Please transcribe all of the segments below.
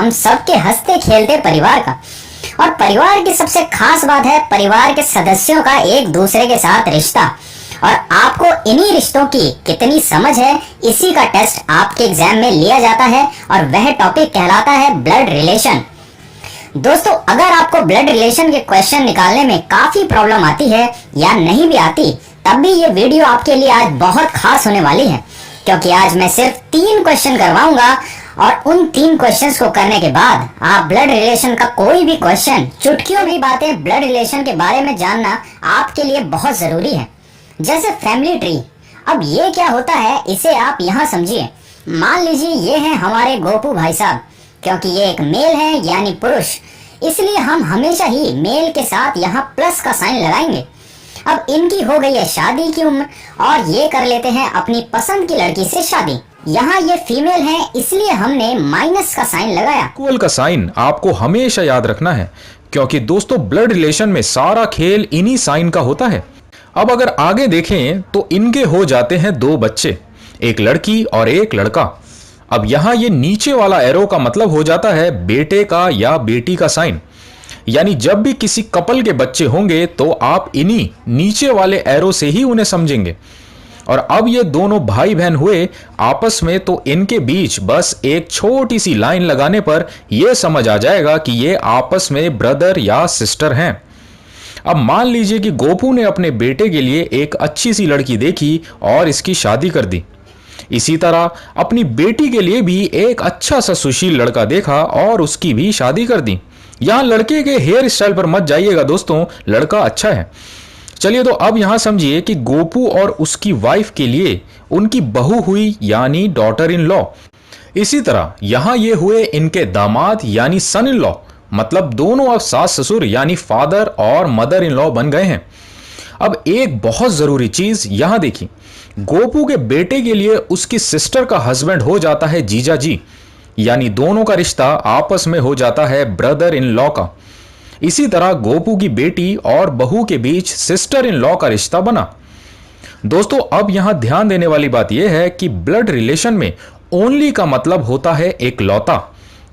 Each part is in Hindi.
हम सबके हंसते खेलते परिवार का। और परिवार की सबसे खास बात है परिवार के सदस्यों का एक दूसरे के साथ रिश्ता। और आपको इन्हीं रिश्तों की कितनी समझ है, इसी का टेस्ट आपके एग्जाम में लिया जाता है और वह टॉपिक कहलाता है ब्लड रिलेशन। दोस्तों, अगर आपको ब्लड रिलेशन के क्वेश्चन निकालने में काफी प्रॉब्लम आती है या नहीं भी आती, तब भी ये वीडियो आपके लिए आज बहुत खास होने वाली है, क्योंकि आज मैं सिर्फ 3 क्वेश्चन करवाऊंगा और उन 3 क्वेश्चंस को करने के बाद आप ब्लड रिलेशन का कोई भी क्वेश्चन, चुटकियों की बातें ब्लड रिलेशन के बारे में जानना आपके लिए बहुत जरूरी है। जैसे फैमिली ट्री। अब ये क्या होता है, इसे आप यहाँ समझिए। मान लीजिए ये है हमारे गोपू भाई साहब। क्योंकि ये एक मेल है यानी पुरुष, इसलिए हम हमेशा ही मेल के साथ यहाँ प्लस का साइन लगाएंगे। अब इनकी हो गई है शादी की उम्र और ये कर लेते हैं अपनी पसंद की लड़की से शादी। यहाँ ये फीमेल है, इसलिए हमने माइनस का साइन लगाया। इक्वल का साइन आपको हमेशा याद रखना है, क्योंकि दोस्तों ब्लड रिलेशन में सारा खेल इन्हीं साइन का होता है। अब अगर आगे देखें तो इनके हो जाते हैं 2 बच्चे, एक लड़की और एक लड़का। अब यहां ये नीचे वाला एरो का मतलब हो जाता है बेटे का या बेटी का साइन। यानी जब भी किसी कपल के बच्चे होंगे तो आप इन्हीं नीचे वाले एरो से ही उन्हें समझेंगे। और अब ये दोनों भाई बहन हुए आपस में, तो इनके बीच बस एक छोटी सी लाइन लगाने पर यह समझ आ जाएगा कि ये आपस में ब्रदर या सिस्टर हैं। अब मान लीजिए कि गोपू ने अपने बेटे के लिए एक अच्छी सी लड़की देखी और इसकी शादी कर दी। इसी तरह अपनी बेटी के लिए भी एक अच्छा सा सुशील लड़का देखा और उसकी भी शादी कर दी। यहां लड़के के हेयर स्टाइल पर मत जाइएगा दोस्तों, लड़का अच्छा है। चलिए तो अब यहां समझिए कि गोपू और उसकी वाइफ के लिए उनकी बहू हुई यानी डॉटर इन लॉ। इसी तरह यहां ये हुए इनके दामाद यानी सन इन लॉ। मतलब दोनों अब सास ससुर यानी फादर और मदर इन लॉ बन गए हैं। अब एक बहुत जरूरी चीज यहां देखिए, गोपू के बेटे के लिए उसकी सिस्टर का हस्बैंड हो जाता है जीजा जी, यानी दोनों का रिश्ता आपस में हो जाता है ब्रदर इन लॉ का। इसी तरह गोपू की बेटी और बहू के बीच सिस्टर इन लॉ का रिश्ता बना। दोस्तों अब यहां ध्यान देने वाली बात यह है कि ब्लड रिलेशन में ओनली का मतलब होता है एक लौता,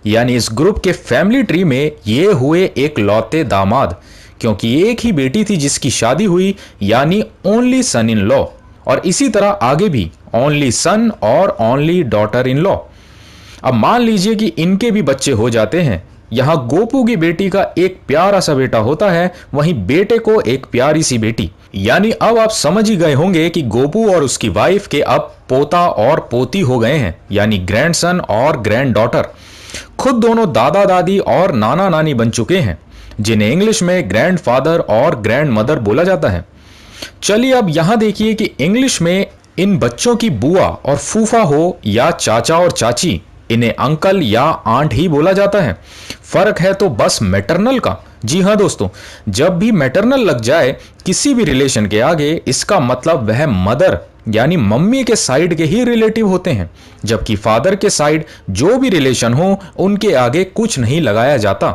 यानी इस ग्रुप के फैमिली ट्री में ये हुए एक लौते दामाद, क्योंकि एक ही बेटी थी जिसकी शादी हुई, यानी ओनली सन इन लॉ। और इसी तरह आगे भी ओनली सन और ओनली डॉटर इन लॉ। अब मान लीजिए कि इनके भी बच्चे हो जाते हैं। यहां गोपू की बेटी का एक प्यारा सा बेटा होता है, वहीं बेटे को एक प्यारी सी बेटी। यानी अब आप समझ ही गए होंगे कि गोपू और उसकी वाइफ के अब पोता और पोती हो गए हैं, यानी ग्रैंडसन और ग्रैंड डॉटर। खुद दोनों दादा दादी और नाना नानी बन चुके हैं, जिन्हें इंग्लिश में ग्रैंड फादर और ग्रैंड मदर बोला जाता है। चलिए अब यहां देखिए कि इंग्लिश में इन बच्चों की बुआ और फूफा हो या चाचा और चाची, इन्हें अंकल या आंट ही बोला जाता है। फर्क है तो बस मैटरनल का। जी हां दोस्तों, जब भी मैटरनल लग जाए किसी भी रिलेशन के आगे, इसका मतलब वह मदर यानी मम्मी के साइड के ही रिलेटिव होते हैं, जबकि फादर के साइड जो भी रिलेशन हो उनके आगे कुछ नहीं लगाया जाता।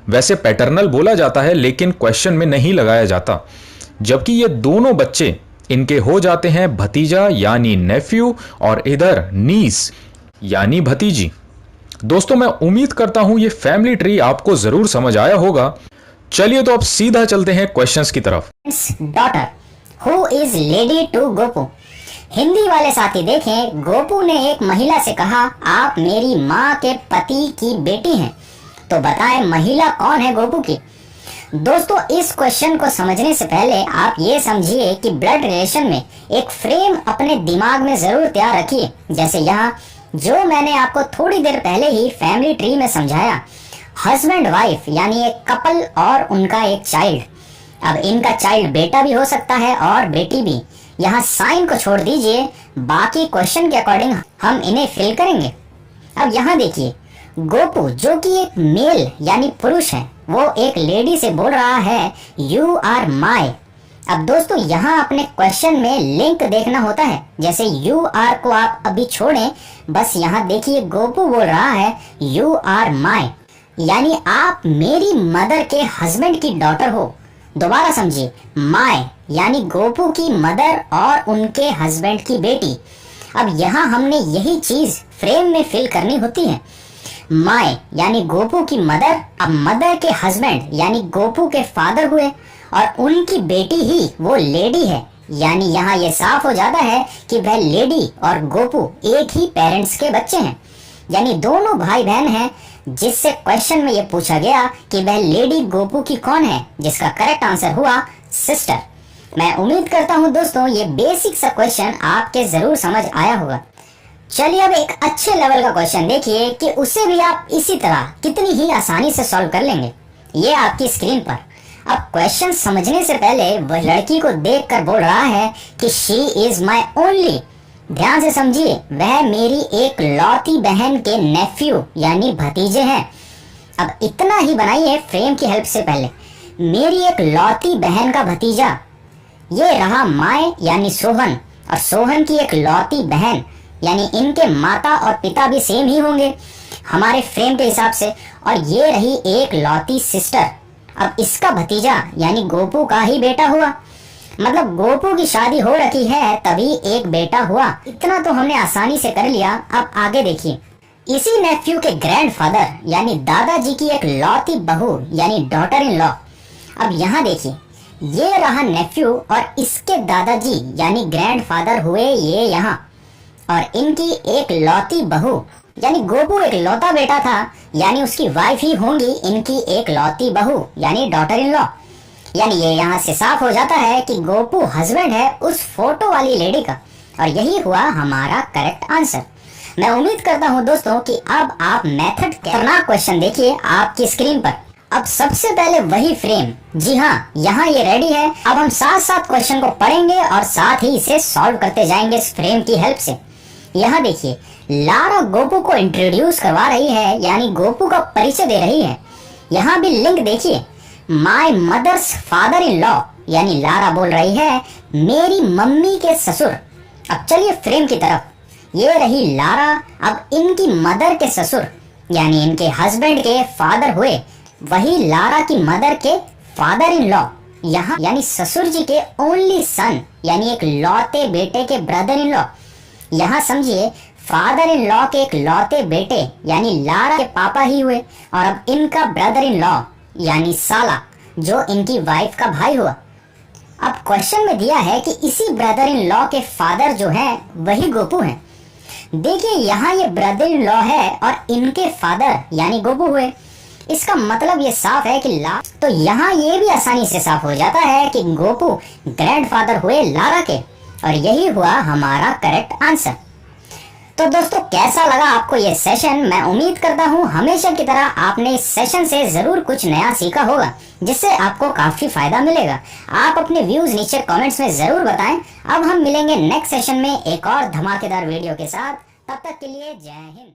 वैसे पैटर्नल बोला जाता है लेकिन क्वेश्चन में नहीं लगाया जाता। जबकि ये दोनों बच्चे इनके हो जाते हैं भतीजा यानी नेफ्यू और इधर नीस यानी भतीजी। दोस्तों मैं उम्मीद करता हूं ये फैमिली ट्री आपको जरूर समझ आया होगा। चलिए तो अब सीधा चलते हैं क्वेश्चंस की तरफ। Daughter who is lady to Gopu. Hindi वाले साथी देखें, गोपू ने एक महिला से कहा आप मेरी माँ के पति की बेटी हैं, तो बताएं महिला कौन है गोपू की। दोस्तों इस क्वेश्चन को समझने से पहले आप ये समझिए कि ब्लड रिलेशन में एक फ्रेम अपने दिमाग में जरूर तैयार रखिए। जैसे यहाँ जो मैंने आपको थोड़ी देर पहले ही फैमिली ट्री में समझाया, हस्बैंड वाइफ यानी एक कपल और उनका एक चाइल्ड। अब इनका चाइल्ड बेटा भी हो सकता है और बेटी भी। यहाँ साइन को छोड़ दीजिए, बाकी क्वेश्चन के अकॉर्डिंग हम इन्हें फिल करेंगे। अब यहाँ देखिए, गोपू जो कि एक मेल यानी पुरुष है, वो एक लेडी से बोल रहा है यू आर माई। अब दोस्तों यहाँ अपने क्वेश्चन में लिंक देखना होता है। जैसे यू आर को आप अभी छोड़ें, बस यहाँ देखिए गोपू बोल रहा है यू आर माई, यानी आप मेरी मदर के हस्बैंड की डॉटर हो। दोबारा समझिए, माई यानी गोपू की मदर और उनके हस्बैंड की बेटी। अब यहाँ हमने यही चीज फ्रेम में फिल करनी होती है। माए यानी गोपू की मदर अब मदर के हस्बैंड यानी गोपू के फादर हुए और उनकी बेटी ही वो लेडी है। यानी यहाँ ये साफ हो जाता है कि वह लेडी और गोपू एक ही पेरेंट्स के बच्चे हैं, यानी दोनों भाई बहन हैं। जिससे क्वेश्चन में ये पूछा गया कि वह लेडी गोपू की कौन है, जिसका करेक्ट आंसर हुआ सिस्टर। मैं उम्मीद करता हूँ दोस्तों ये बेसिक सा क्वेश्चन आपके जरूर समझ आया होगा। चलिए अब एक अच्छे लेवल का क्वेश्चन देखिए कि उसे भी आप इसी तरह कितनी ही आसानी से सॉल्व कर लेंगे। ये आपकी स्क्रीन पर। अब क्वेश्चन समझने से पहले वह लड़की को देखकर बोल रहा है कि शी इज माई ओनली। ध्यान से समझिए, वह मेरी एक लौती बहन के नेफ्यू यानी भतीजे हैं। अब इतना ही बनाइए फ्रेम की हेल्प से पहले, मेरी एक लौती बहन का भतीजा। ये रहा माए यानी सोहन, और सोहन की एक लौती बहन यानी इनके माता और पिता भी सेम ही होंगे हमारे फ्रेम के हिसाब से। और ये रही एक लौती सिस्टर। अब इसका भतीजा यानी गोपू का ही बेटा हुआ, मतलब गोपू की शादी हो रखी है तभी एक बेटा हुआ। इतना तो हमने आसानी से कर लिया। अब आगे देखिए, इसी नेफ्यू के ग्रैंडफादर यानी दादाजी की एक लौती बहू यानी डॉटर इन लॉ। अब यहाँ देखिए, ये रहा नेफ्यू और इसके दादाजी यानी ग्रैंडफादर हुए ये यहाँ, और इनकी एक लौती बहू यानी गोपू एक लौता बेटा था, यानी उसकी वाइफ ही होंगी इनकी एक लौती बहू यानी डॉटर इन लॉ। यानी ये यहाँ से साफ हो जाता है कि गोपू हस्बैंड है उस फोटो वाली लेडी का, और यही हुआ हमारा करेक्ट आंसर। मैं उम्मीद करता हूँ दोस्तों कि अब आप मेथड खतरनाक क्वेश्चन देखिए आपकी स्क्रीन पर। अब सबसे पहले वही फ्रेम, जी हाँ यहाँ ये रेडी है। अब हम साथ साथ क्वेश्चन को पढ़ेंगे और साथ ही इसे सॉल्व करते जाएंगे इस फ्रेम की हेल्प से। यहाँ देखिए, लारा गोपू को इंट्रोड्यूस करवा रही है यानी गोपू का परिचय दे रही है। यहाँ भी लिंक देखिए, my mother's father in law यानी लारा बोल रही है मेरी मम्मी के ससुर। अब चलिए फ्रेम की तरफ, ये रही लारा। अब इनकी मदर के ससुर यानी इनके हस्बैंड के फादर हुए वही लारा की मदर के फादर इन लॉ यहाँ, यानी ससुर जी के ओनली सन यानी एक लौते बेटे के ब्रदर इन लॉ। यहाँ समझिए, फादर इन लॉ के एक लौते बेटे यानी लारा के पापा ही हुए, और अब इनका ब्रदर इन लॉ यानी साला जो इनकी वाइफ का भाई हुआ। अब क्वेश्चन में दिया है कि इसी ब्रदर इन लॉ के फादर जो है वही गोपू हैं। देखिए यहाँ ये ब्रदर इन लॉ है और इनके फादर यानी गोपू हुए। इसका मतलब ये साफ है कि तो यहाँ ये भी आसानी से साफ हो जाता है कि गोपू ग्रैंडफादर हुए लारा के, और यही हुआ हमारा करेक्ट आंसर। तो दोस्तों कैसा लगा आपको ये सेशन? मैं उम्मीद करता हूँ हमेशा की तरह आपने इस सेशन से जरूर कुछ नया सीखा होगा जिससे आपको काफी फायदा मिलेगा। आप अपने व्यूज नीचे कमेंट्स में जरूर बताएं। अब हम मिलेंगे नेक्स्ट सेशन में एक और धमाकेदार वीडियो के साथ। तब तक के लिए जय हिंद।